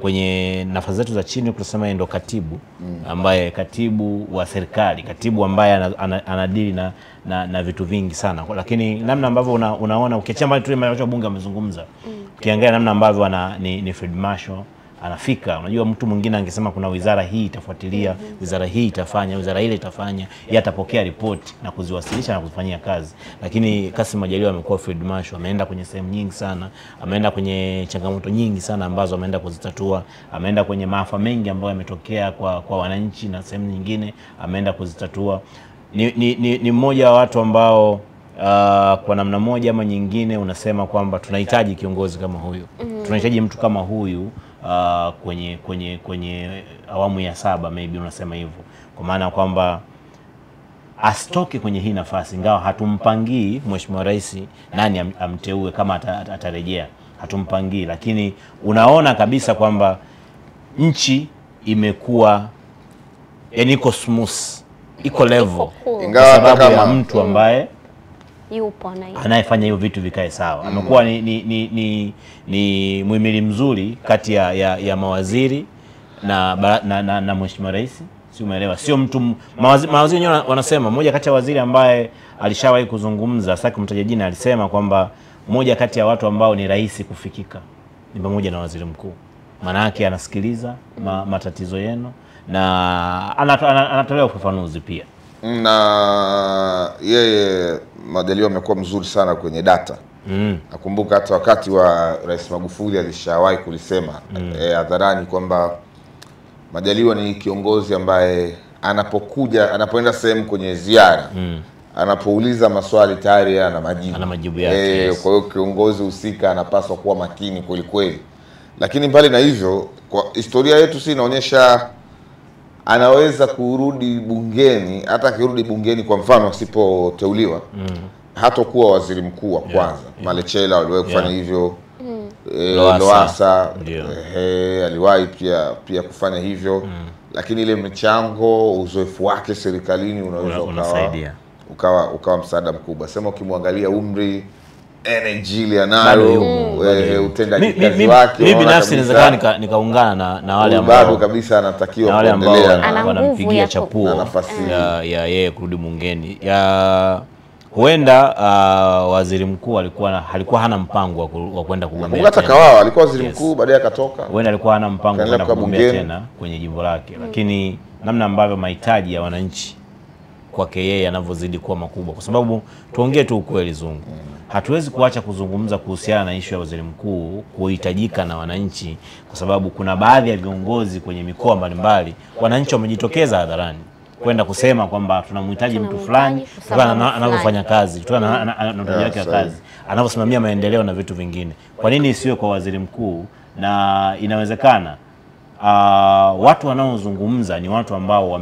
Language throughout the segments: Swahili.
kwenye nafasi zetu za chini tunasema ndo katibu ambaye katibu wa serikali, katibu ambaye anadili na vitu vingi sana. Lakini namna ambavyo unaona ukiachia mbali tu ile bunge amezungumza, ukiangalia namna ambavyo ni Field Marshal anafika, unajua mtu mwingine angesema kuna wizara hii itafuatilia, wizara hii itafanya, wizara ile itafanya, yeye atapokea ripoti na kuziwasilisha na kuzifanyia kazi. Lakini Kassim Majaliwa amekuwa Field Marshal, ameenda kwenye sehemu nyingi sana, ameenda kwenye changamoto nyingi sana ambazo ameenda kuzitatua, ameenda kwenye maafa mengi ambayo yametokea kwa wananchi na sehemu nyingine ameenda kuzitatua. Ni mmoja wa watu ambao kwa namna moja ama nyingine unasema kwamba tunahitaji kiongozi kama huyu. Tunahitaji mtu kama huyu kwenye awamu ya 7 maybe unasema hivyo. Kwa maana kwamba asitoke kwenye hii nafasi, ingawa hatumpangii Mheshimiwa Rais nani amteue kama atarejea. Hatumpangii, lakini unaona kabisa kwamba nchi imekuwa yani iko smooth, iko level, ingawa sababu ya mtu ambaye yupo anayefanya hiyo vitu vikae sawa. Amekuwa ni muhimili mzuri kati ya mawaziri na Mheshimiwa Rais. Si umeelewa? Sio mtu mawaziri wenyewe wanasema, mmoja kati ya waziri ambaye alishawahi kuzungumza, sasa kumtaja jina, alisema kwamba mmoja kati ya watu ambao ni rahisi kufikika ni pamoja na waziri mkuu. Maana yake anasikiliza matatizo yenu na anatolea ufafanuzi pia. Na yeye Majaliwa amekuwa mzuri sana kwenye data. Nakumbuka hata wakati wa Rais Magufuli alishawahi kulisema hadharani kwamba Majaliwa ni kiongozi ambaye anapoenda sehemu kwenye ziara, anapouliza maswali tayari ana majibu yake. Yes. Kwa hiyo kiongozi husika anapaswa kuwa makini kweli kweli. Lakini mbali na hivyo, kwa historia yetu si inaonyesha anaweza kurudi bungeni. Hata akirudi bungeni kwa mfano asipoteuliwa, hata kuwa waziri mkuu wa kwanza. Malechela aliwahi kufanya hivyo. Lowassa aliwahi pia kufanya hivyo. Lakini ile mchango, uzoefu wake serikalini unaweza ukawa msaada mkubwa. Sema ukimwangalia umri, energy ile anayo, utendaji kazi wake, mimi binafsi inawezekana nikaungana na wale ambao bado kabisa anatakiwa kuendelea, wanampigia chapuo ya yeye kurudi bungeni. Huenda waziri mkuu alikuwa hana mpango wa kwenda kugombea. Hata Kawawa alikuwa waziri mkuu, baadaye akatoka. Huenda alikuwa hana mpango wa kwenda kugombea tena kwenye jimbo lake. Lakini namna ambavyo mahitaji ya wananchi kwake yeye yanavyozidi kuwa makubwa, kwa sababu tuongee tu ukweli Zungu, hatuwezi kuacha kuzungumza kuhusiana na issue ya waziri mkuu kuhitajika na wananchi, kwa sababu kuna baadhi ya viongozi kwenye mikoa mbalimbali wananchi wamejitokeza hadharani kwenda kusema kwamba tunamhitaji mtu fulani kutokana anavyofanya kazi, kutokana na utendaji wake wa kazi, anavyosimamia maendeleo na vitu vingine. Kwa nini isiwe kwa waziri mkuu? Na inawezekana watu wanaozungumza ni watu ambao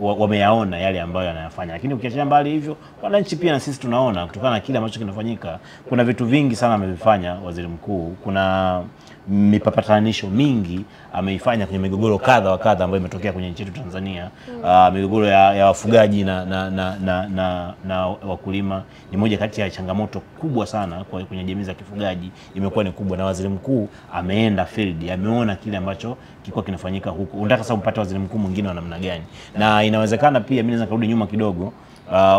wameyaona yale ambayo yanayafanya. Lakini ukiachia mbali hivyo, wananchi pia na sisi tunaona kutokana na kile ambacho kinafanyika, kuna vitu vingi sana amevifanya waziri mkuu. Kuna mipapatanisho mingi ameifanya kwenye migogoro kadha wa kadha ambayo imetokea kwenye nchi yetu Tanzania. Migogoro ya wafugaji na wakulima ni moja kati ya changamoto kubwa sana kwenye jamii za kifugaji, imekuwa ni kubwa, na waziri mkuu ameenda field, ameona kile ambacho kilikuwa kinafanyika huko. Unataka sasa umpate waziri mkuu mwingine wa namna gani? Na inawezekana pia, mimi naweza kurudi nyuma kidogo,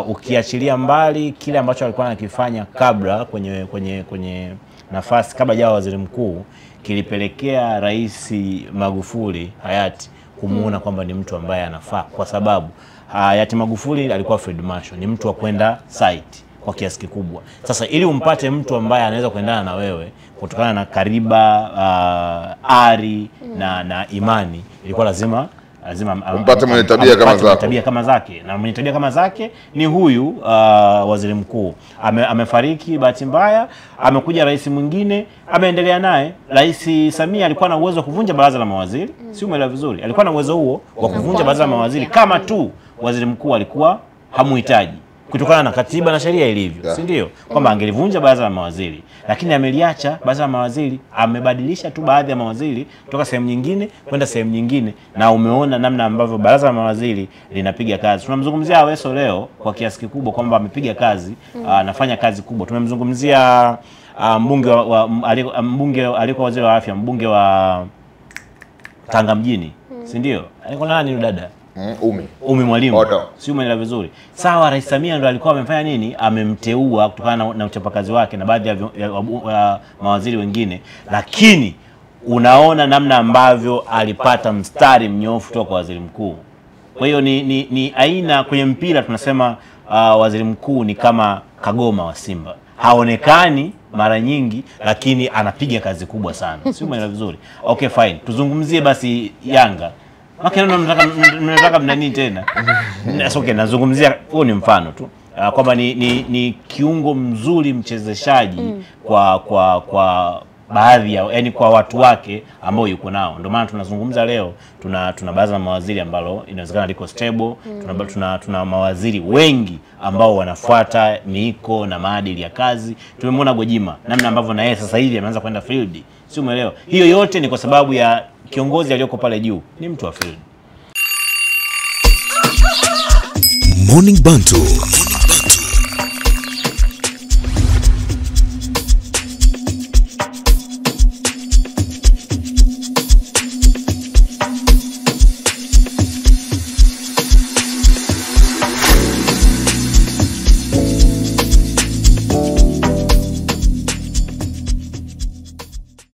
ukiachilia mbali kile ambacho alikuwa anakifanya kabla kwenye nafasi kabla ya waziri mkuu, kilipelekea Rais Magufuli hayati kumuona kwamba ni mtu ambaye anafaa, kwa sababu hayati Magufuli alikuwa Field Marshal, ni mtu wa kwenda site kwa kiasi kikubwa. Sasa ili umpate mtu ambaye anaweza kuendana na wewe kutokana na kariba, ari na imani, ilikuwa lazima mpate mwenye tabia kama zake. Na mwenye tabia kama zake ni huyu waziri mkuu. Amefariki bahati mbaya, amekuja rais mwingine, ameendelea naye. Rais Samia alikuwa na uwezo wa kuvunja baraza la mawaziri, si umeelewa vizuri? Alikuwa na uwezo huo wa kuvunja baraza la mawaziri kama tu waziri mkuu alikuwa hamuhitaji kutokana na katiba na sheria ilivyo, si ndio? Kwamba angelivunja baraza la mawaziri, lakini ameliacha baraza la mawaziri, amebadilisha tu baadhi ya mawaziri kutoka sehemu nyingine kwenda sehemu nyingine, na umeona namna ambavyo baraza la mawaziri linapiga kazi. Tunamzungumzia Aweso leo kwa kiasi kikubwa kwamba amepiga kazi, anafanya kazi kubwa. Tumemzungumzia mbunge alikuwa waziri wa afya, mbunge wa Tanga mjini, si ndio? Alikuwa nani yule dada? Umi Mwalimu. Si umeelewa vizuri. Sawa, Rais Samia ndo alikuwa amefanya nini? Amemteua kutokana na uchapakazi wake na baadhi ya mawaziri wengine, lakini unaona namna ambavyo alipata mstari mnyofu kutoka kwa waziri mkuu. Kwa hiyo ni aina, kwenye mpira tunasema waziri mkuu ni kama Kagoma wa Simba. Haonekani mara nyingi, lakini anapiga kazi kubwa sana. Si umeelewa vizuri? Okay, fine. Tuzungumzie basi Yanga. Mnataka mnani tena? Okay, nazungumzia, huo ni mfano tu. Kwamba ni kiungo mzuri mchezeshaji kwa baadhi ya, yani kwa watu wake ambao yuko nao. Ndio maana tunazungumza leo, tuna baadhi ya mawaziri ambao inawezekana liko stable, tuna mawaziri wengi ambao wanafuata miiko na maadili ya kazi. Tumemwona Gwajima namna ambavyo na yeye sasa hivi ameanza kwenda field. Si umeelewa? Hiyo yote ni kwa sababu ya kiongozi aliyoko pale juu, ni mtu wa field. Morning Bantu.